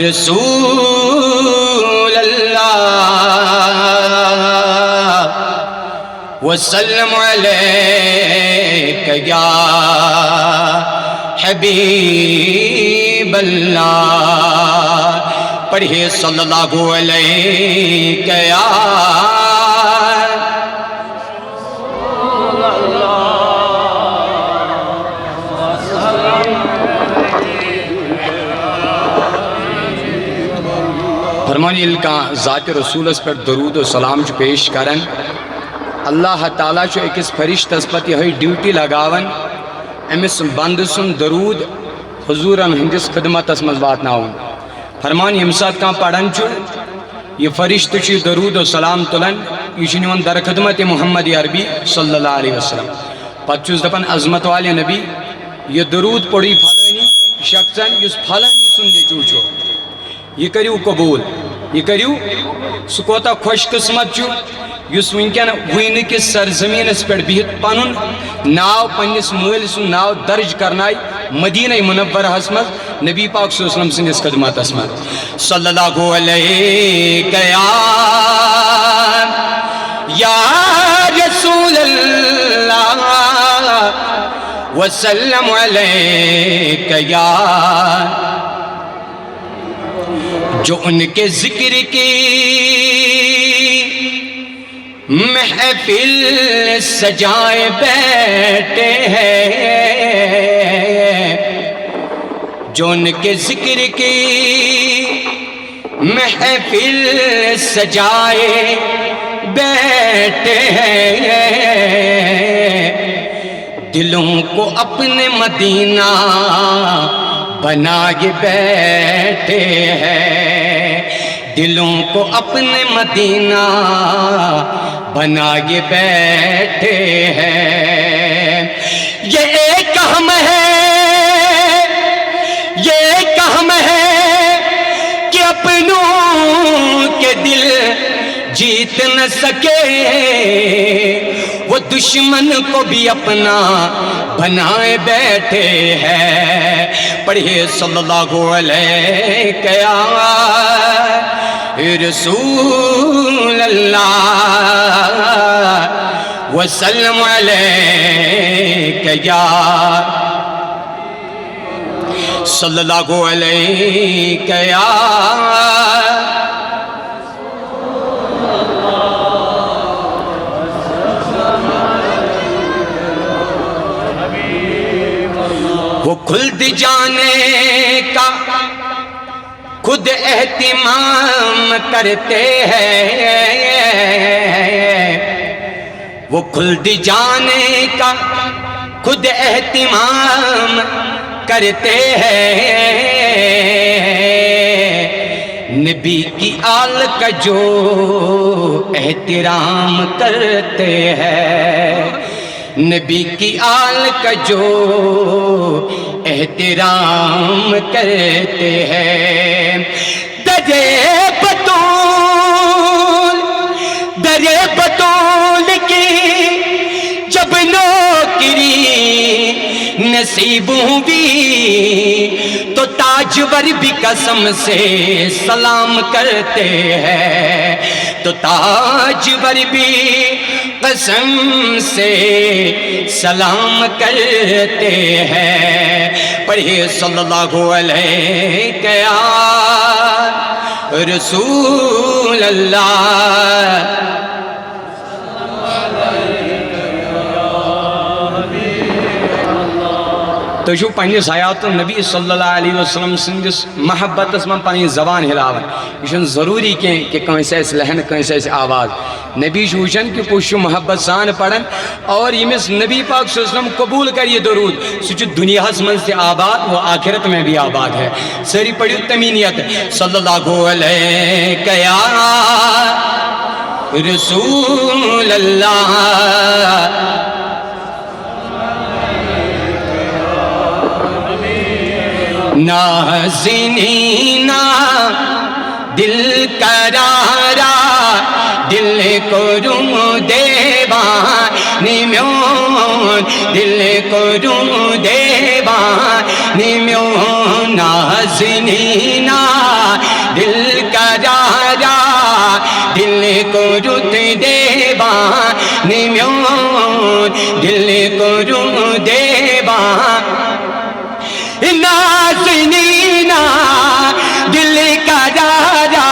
رسول اللہ وسلم علیک یا حبیب اللہ پڑھے صلی اللہ علیہ یا فرمانی الکا ذات رسول اس پر درود و سلام چو پیش کرن اللہ تعالیٰ چو ایک اس فرشت اس پر یہ ڈیوٹی لگاون امس بند سن درود حضورن ہندس خدمت اس مزبات ناؤن فرمانی امساد کا پڑھن چو یہ فرشت چو درود و سلام تلن یہ چنون در خدمت محمد عربی صلی اللہ علیہ وسلم پت چوز دپن عظمت والے نبی یہ درود پڑھی پھلانی شخصاً یس پھلانی سننے چوچو یہ کریو قبول یہ کریو سکوتا خوش قسمت چو یس ونکن وین کس سرزمین اس پر بہت پانون ناو پنیس مول سن ناو درج کرنائی مدینہ منور حسمت نبی پاک صلی اللہ علیہ وسلم سنگس خدمات اسمت صلی اللہ علیہ یا رسول اللہ وسلم علیہ یا جو ان کے ذکر کی محفل سجائے بیٹھے ہیں جو ان کے ذکر کی محفل سجائے بیٹھے ہیں دلوں کو اپنے مدینہ بنائے بیٹھے ہیں دلوں کو اپنے مدینہ بنائے بیٹھے ہیں یہ ایک ہم ہے کہ اپنوں کے دل جیت نہ سکے وہ دشمن کو بھی اپنا بنائے بیٹھے ہیں پڑھے صلی اللہ علیہ یا رسول اللہ وسلم علیہ یا صلی اللہ علیہ یا وہ خلد جانے کا خود اہتمام کرتے ہیں وہ خلد جانے کا خود اہتمام کرتے ہیں نبی کی آل کا جو احترام کرتے ہیں نبی کی آل کا جو احترام کرتے ہیں درے بطول کی جب نوکری نصیب ہوئی تو تاجور بھی قسم سے سلام کرتے ہیں تو تاجور بھی قسم سے سلام کرتے ہیں پڑھے صلی اللہ علیہ یا رسول اللہ تو جو پنیس حیات النبی صلی اللہ علیہ وسلم سندس محبت اسمان پانی زبان ہلاون یہ ضروری کہ کہیں سے لہن کہیں سے آواز نبی شوشن کہ پوشو محبت سان پڑھن اور یمس نبی پاک صلی اللہ علیہ وسلم قبول کریے درود سچ دنیا من سے آباد وہ آخرت میں بھی آباد ہے سری پڑھی تمینیت صلی اللہ علیہ یا رسول اللہ نازنین دل کرارا دل کو روم دیوانی میون دل کو روم دیوانی میون نازنین دل کرارا دل کو رت دیوان میون دل کو رت دیوان نازنینا دل کرارا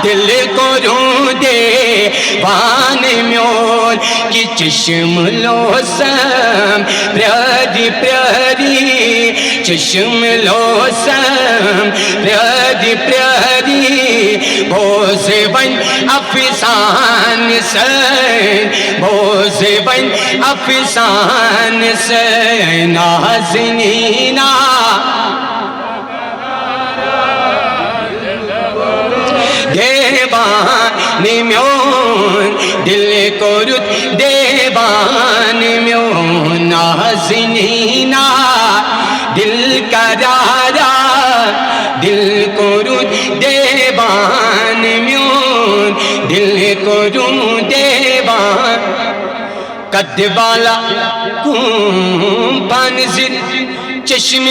دل کو رت دیوان میون کی چشم لوسم پیاری پیاری چشم لوسم پیاری پیاری بوز بن افسان سے بوز بن افسان سے نازنینا دیوان میون دل کو رت دیوان میون نازنینا دل کرارا دل کو رت دیوان میون دل کو رت دیوان قد بالا کم پانزل چشم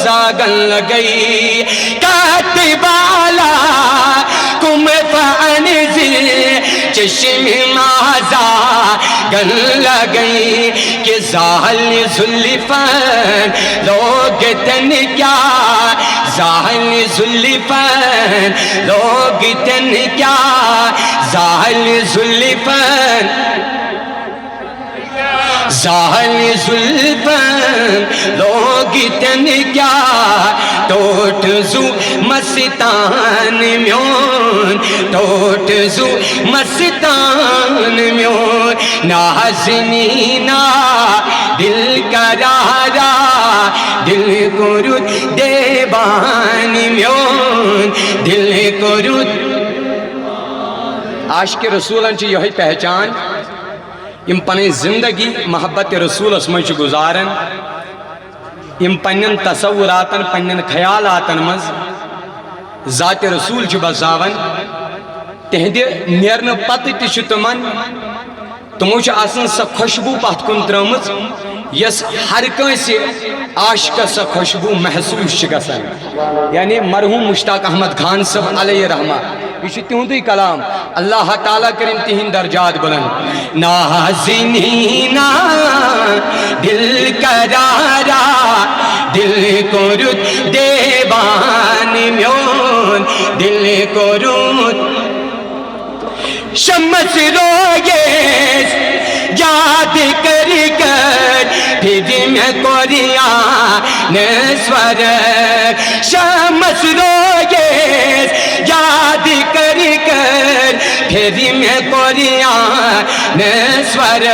زاگن لگئی قد بالا کم پانزل چشم زاگن لگئی کہ زال زلفن لوگ تن کیا زال زلفن لوگ تن کیا زال زلفن زال زلفن لوگ تن کیا ٹوٹ زو مستان میون ٹوٹ زو مستان میون نازنینا دل کرارا دل کو رت دیوان میون دل کو رت عاشق رسولن چی یہی پہچان یم پنی زندگی محبت رسولس مجھ گزارن یم پنن تصوراتن پنن خیالاتن مز ذات رسول چھ بساون تہند نیرن پتہ تہ تمن تمو چھ آسن سا خوشبو پت کن ترمز یس ہر کنسی عاشق سا خوشبو محسوس گسان یعنی مرحوم مشتاق احمد خان صاحب علیہ رحمہ یہ تہندی کلام اللہ تعالیٰ کرن تہند درجات بلند نازنینا دل کرارا دل کو رت دیوان میون دل کو رت شمس رویس یاد کر پھر میں قرآن سور شمس رویس یاد کر پھر میں قرآن سور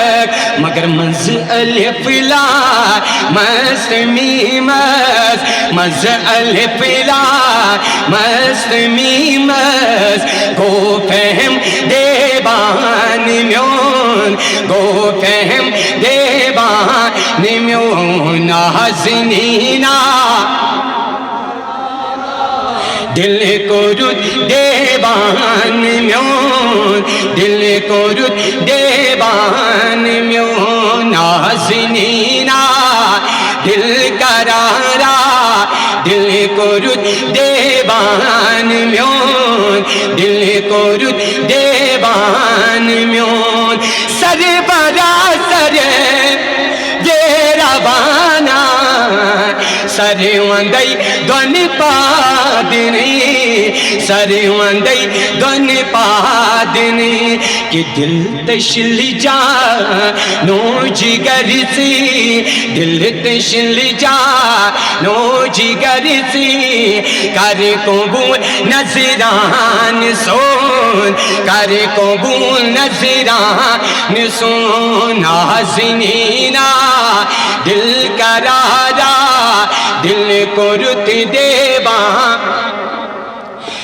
مگر مز الف لا مست میمز مز الف لا مست میمز گو فہم دیوان میون گو فہم دیوان میون نازنینا دل کو رت دیوان میون دل کو رت دیوان میون نازنینا دل کرارا دل کو رت دیوان میون دل کو رت دیوان میون سر برا سر روانہ سر وندی دون پادنی سر وندی دون پادنی کہ دل تشل جا نو جگر سی دل تشل جا نو جگر سی کر قبول نظران سون کر قبول نظران سون نازنینا دل کرارا دل کو رت دیوان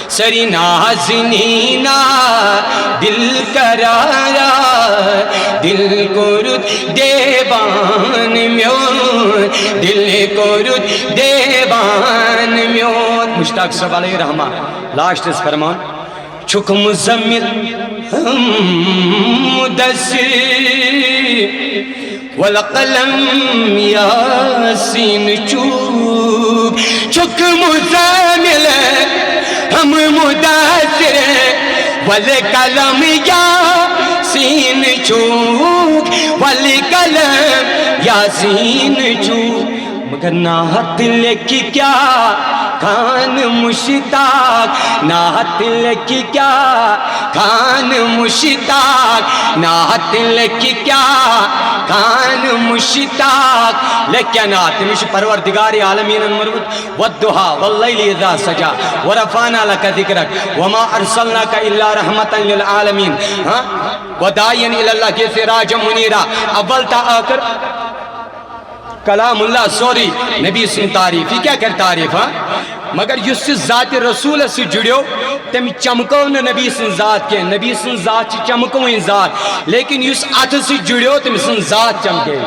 سری نازنینا دل کرارا دل کو رت دیوان میون دل کو رت دیوان میون مشتاق صاحب علیہ رحمہ لاسٹ اس فرمان چھک مزمل مدثر والقلم یاسین چوب چک مزامل ہم مدثر والقلم یاسین چوب والقلم یاسین چوب مگر نعت لکھی کیا کان مشتاق نعت لکھی کیا کان مشتاق نعت لکھی کیا کان مشتاق لکھیا نعت مش پروردگار عالمین مربوط والضحى واللیل اذا سجا ورفعنا لك ذکرک وما ارسلناک الا رحمتا للعالمین وداعیا الی اللہ کے سراجا منیرا اول تا آخر کلام اللہ سوری نبی سن تعریف یہ کیا کر تعریف ہاں مگر یس ذات رسول سے جڑیو تم چمکو نبی سن ذات کے نبی سن ذات چمکو ذات لیکن یس اتھ سے جڑیو تم سن ذات چمکے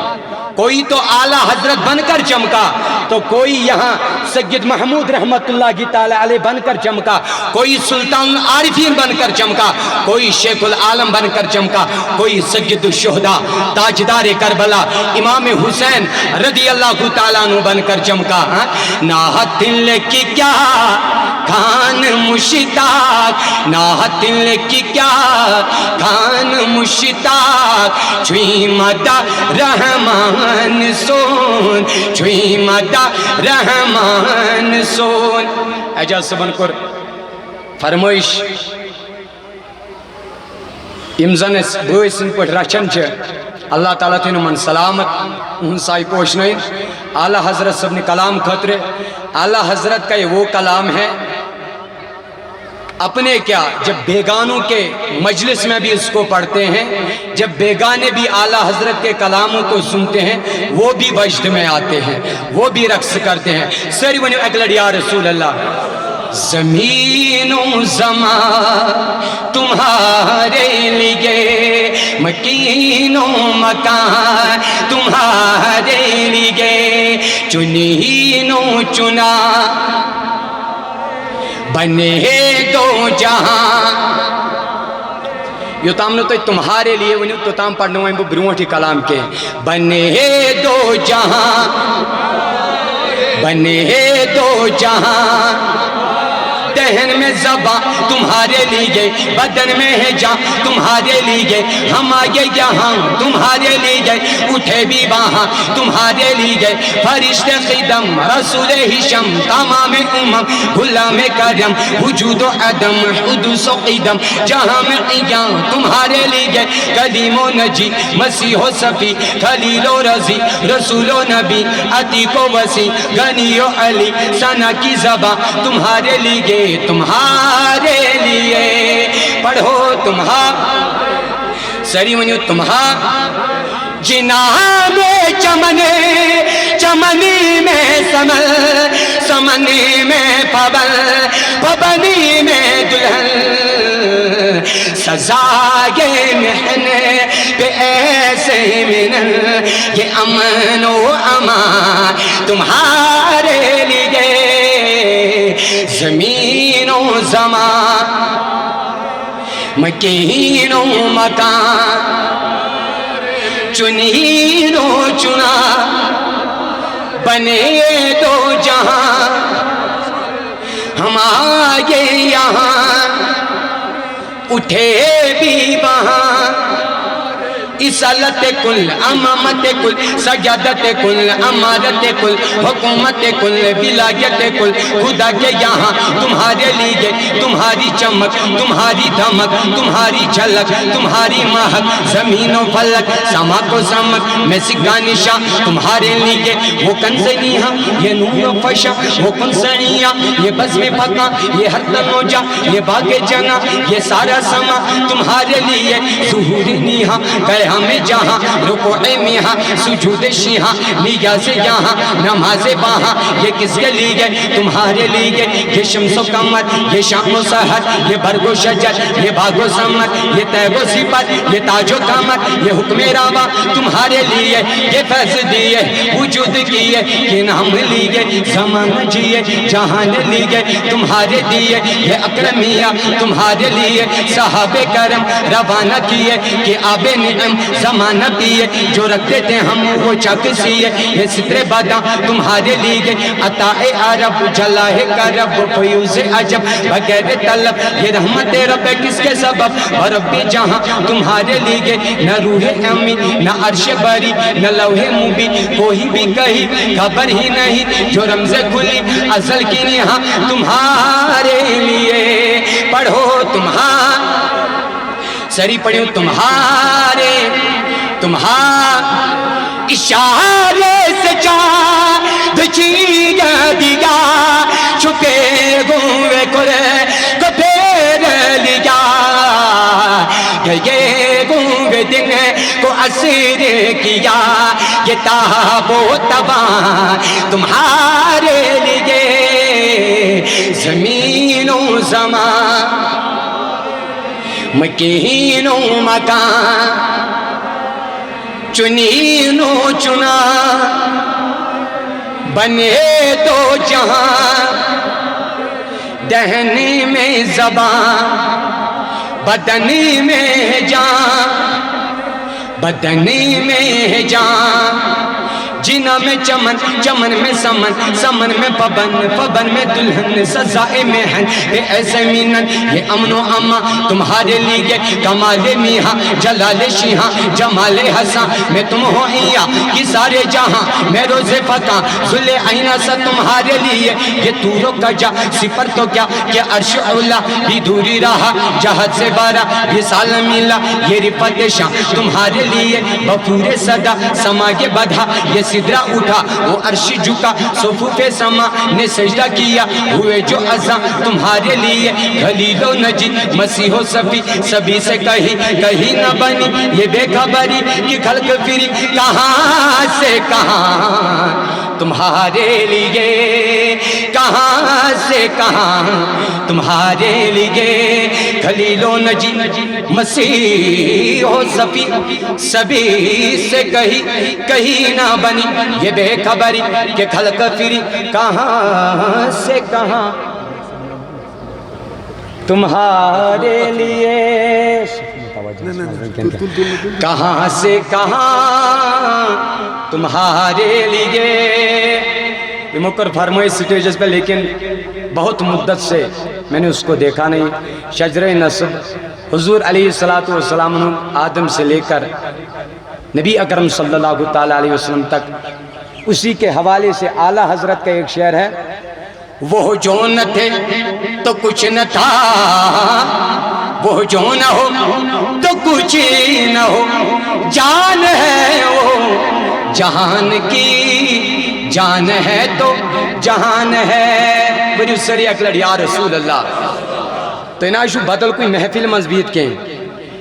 کوئی تو اعلیٰ حضرت بن کر چمکا تو کوئی یہاں سید محمود رحمت اللہ کی تعالی علیہ بن کر چمکا کوئی سلطان العارفین بن کر چمکا کوئی شیخ العالم بن کر چمکا کوئی سید الشہداء تاجدار کربلا امام حسین رضی اللہ تعالیٰ عنہ بن کر چمکا ناحت دل کی کیا کان مشتاق ناحت دل کی کیا کان مشتاق چھوئی مدہ رحمان سون چھوئی مدہ رحمان سون اجاز سبن کر فرمائش امزن بوئیسن پر رچن چھے اللہ تعالیٰ تینو من سلامت ان سائی پوشنائن اعلیٰ حضرت سب نے کلام خطرے اعلیٰ حضرت کا یہ وہ کلام ہے اپنے کیا جب بیگانوں کے مجلس میں بھی اس کو پڑھتے ہیں جب بیگانے بھی اعلیٰ حضرت کے کلاموں کو سنتے ہیں وہ بھی وجد میں آتے ہیں وہ بھی رقص کرتے ہیں سری ونیو اگلڑ یا رسول اللہ زمین و زمان تمہارے لیے مکین و مکان تمہارے لیے چنین و چنا بنے دو جہاں یو تام تو تمہارے لیے ونیو تو تام پڑھنے ہوئے برونٹی کلام کے بنے دو جہاں بنے دو جہاں دہن میں زباں تمہارے لیے بدن میں ہے جان تمہارے لیے ہم آگے یہاں تمہارے لیے اٹھے بھی وہاں تمہارے لیے فرشتے قدم رسول ہشم تمام امم غلام کرم وجود و عدم حدوث و قدم جہاں میں قیام تمہارے لیے کلیم و نجی مسیح و صفی خلیل و رضی رسول و نبی عتیق و وسیع غنی و علی ثنا کی زباں تمہارے لیے تمہارے لیے پڑھو سری ونیو جناح میں چمنے چمنی میں سمن سمنی میں پبن پبنی میں دلہن سزائے محنے پہ ایسے منن یہ امن و امان تمہارے لیے زمین و زمان مکین و مکان چنین و چنا بنے دو جہاں ہم آگے یہاں اٹھے بھی وہاں اصالت کل امامت کل سجادت کل امارت کل حکومت کل ولایت کل خدا کے یہاں تمہارے لیے تمہاری چمک تمہاری دھمک تمہاری جھلک تمہاری مہک زمین و فلک سما کو سمک میں سکا نشاں تمہارے لیے وہ کنزنیاں یہ نور و فشا وہ کنزنیاں یہ بزم پکا یہ ہر تنوجا یہ باغ جنا یہ سارا سما تمہارے لیے ظہور نیہاں ہمیں جہاں رکوع میہاں سجود شیہاں نیاز یہاں نماز باہاں یہ کس کے لیے تمہارے لیے یہ شمس و قمر یہ شام و سحر یہ برگ و شجر یہ باغ و سمر یہ تیغ و صفت یہ تاج و کمر یہ حکم راوا تمہارے لیے یہ فیض دیے وجود کیے یہ نام لیے زمان جیے جہان لیے تمہارے دیے یہ اکرمیہ تمہارے لیے صحابہ کرم روانہ کیے کہ آب نعم زمانہ پیے جو رکھتے تھے ہم وہ چک سیے یہ ستر باداں تمہارے لیے عطا عرب جلا ہے کرب فیوز عجب بغیر طلب یہ رحمت رب کس کے سبب ربی جہاں تمہارے لیے نہ روح امی نہ عرش بری نہ لوح مبی کوئی بھی کہیں خبر ہی نہیں جو رمز کھلی ازل کی نہاں تمہارے لیے پڑھو سری پڑھو تمہارے اشارے سے چاند چیر دیا چھپے ہوئے کو پھیر لیا گئے گونگے دن کو اسیر کیا یہ تاب و تباں تمہارے لیے زمین و زمان مکین و مکان چنین و چنا بنے دو جہاں دہنی میں زبان بدنی میں جان بدنی میں جان جنا میں چمن چمن میں سمن میں پبن میں دلہن سزائے میں ہیں اے ایسے مینن یہ امن و اما تمہارے لیے کمال میہاں جلال شیہاں جمال حساں میں تم ہو ایا کی سارے جہاں میں روز فتح ذل عینہ سا تمہارے لیے یہ تورو کجا سپر تو کیا کہ عرش اولا بھی دوری رہا جہد سے بارا بھی سال میلا یہ رفت شاہ تمہارے لیے بفور صدا سما کے بدھا یہ صدرہ اٹھا وہ عرش جھکا صفوف سما نے سجدہ کیا ہوئے جو عزا تمہارے لیے خلیل و نجی مسیح و صفی سبھی سے کہیں نہ بنی یہ بے خبری کہ خلق پھری کہاں سے کہاں تمہارے لیے کہاں سے کہاں تمہارے لیے خلیل و نجی مسیح و صفی سبھی سے کہیں نہ بنی یہ بے خبری کہ خلق پھری کہاں سے کہاں تمہارے لیے کہاں سے کہاں تمہارے لیے یہ مکر فرمائے سٹیجز پہ لیکن بہت مدت سے میں نے اس کو دیکھا نہیں شجر نسب حضور علیہ السلام آدم سے لے کر نبی اکرم صلی اللہ تعالیٰ علیہ وسلم تک اسی کے حوالے سے اعلیٰ حضرت کا ایک شعر ہے وہ جو نہ تھے تو کچھ نہ تھا وہ جو نہ ہو تو کچھ نہ ہو جان ہے وہ جہان کی جان ہے تو جہان ہے بری سری اکلڑ یا رسول اللہ تو اناشو بدل کوئی محفل مضبیت کے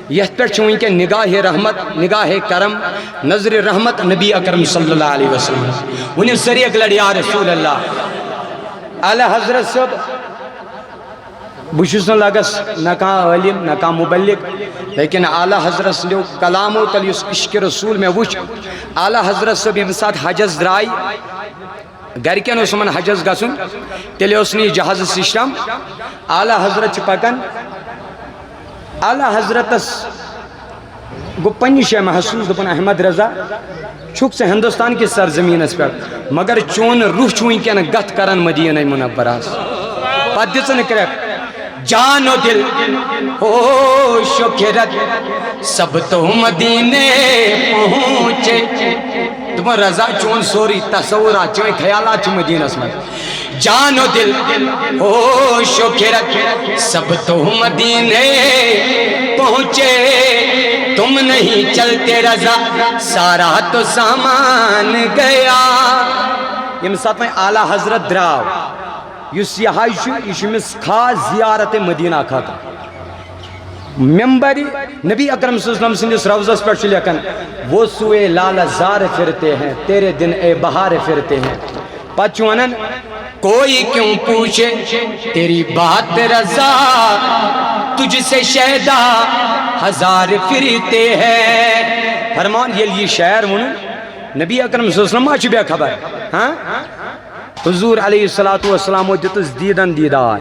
یہ پر چوئیں کہ نگاہ رحمت نگاہ کرم نظر رحمت نبی اکرم صلی اللہ علیہ وسلم انہیں سری اکلڑ یا رسول اللہ اعلی حضرت صاحب بشوس نہ لگس نہ کہاں علم نہ کہاں مبلغ لیکن اعلی حضرت سے کلام و تلیس عشق رسول میں وچ اعلی حضرت صاحب یہ ساتھ حجز درائی گھر کے نسمن حجز گسن تیلے اسنی جہاز سشتم اعلی حضرت پکن اعلی حضرت گو پنی شے محسوس دپن احمد رضا چھک سے ہندوستان کی سرزمین اس پر مگر چون روح چوئیں کہ گت کرن مدینہ منورہ پت دن کریک جان و دل ہوش و خیرت سب تو مدینے پہنچے تمہیں رضا چون سوری تصورات چون خیالات مدینہ میں جان و دل ہوش و خیرت سب تو مدینے پہنچے تم نہیں چلتے رضا سارا تو سامان گیا یہ ساتھ میں اعلیٰ حضرت دراو یس یہ خاص زیارت مدینہ کھاتا ممبر نبی اکرم صلی اللہ علیہ وسلم سندس روزس پر لکھن وہ سوئے لال زار پھرتے ہیں تیرے دن اے بہار پھرتے ہیں پچونن کوئی کیوں پوچھے تیری بات رضا تجھ سے شہدہ ہزار پھرتے ہیں فرمان یہ شعر ون نبی اکرم صلی اللہ علیہ وسلم آچ بے خبر ہاں حضور علیہ السلام دتس دیدن دیدار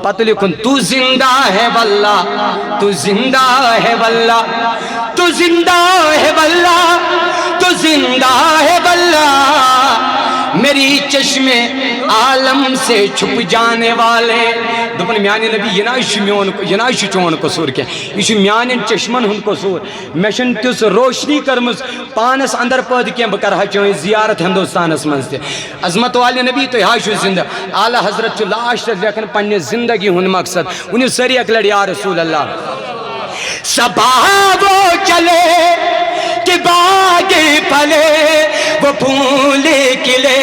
پتہ لکھن تو زندہ ہے واللہ تو زندہ ہے واللہ تو زندہ ہے واللہ، تو زندہ ہے واللہ، میری چشم عالم سے چھپ جانے والے. دپن میانہ نبی یہ نہ چون قصور کی، یہ میان چشمن ہند قصور. مشن تس روشنی کرمز پانس اندر پد کی بہ کرہا چون زیارت ہندوستانس من تہ. عظمت والے نبی تو یہ زندہ. اعلی حضرت چھ لاش لیکن پنہ زندگی ہند مقصد ونیو سری اک لڑ یا رسول اللہ. صبا وہ چلے کہ باغ پھلے، وہ پھول کھلے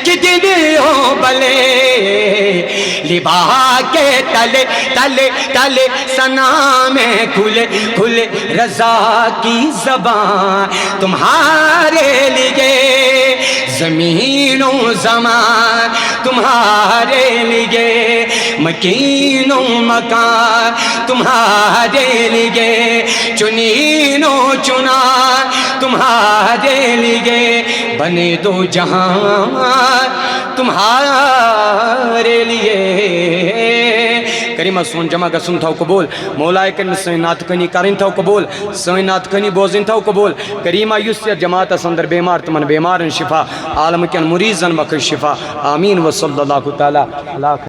کہ دن ہو بلے، لبا کے تلے تلے تلے ثنا میں کھلے کھلے رضا کی زبان. تمہارے لیے زمین و زمان، تمہارے لیے مکین و مکان، تمہارے لیے چنین و چنا، تمہارے لیے بنے دو جہاں تمہارے لیے. کریمہ سون جمع گسن تھو قبول، مولائے کرن سن نعت کنی کرن تھو قبول، سن نعت کنی بوزن تھو قبول. کریمہ یس جماعت اندر بیمار تمن بیمارن شفا، عالم کن مریضن بخش شفا. آمین و صلی اللہ تعالی علی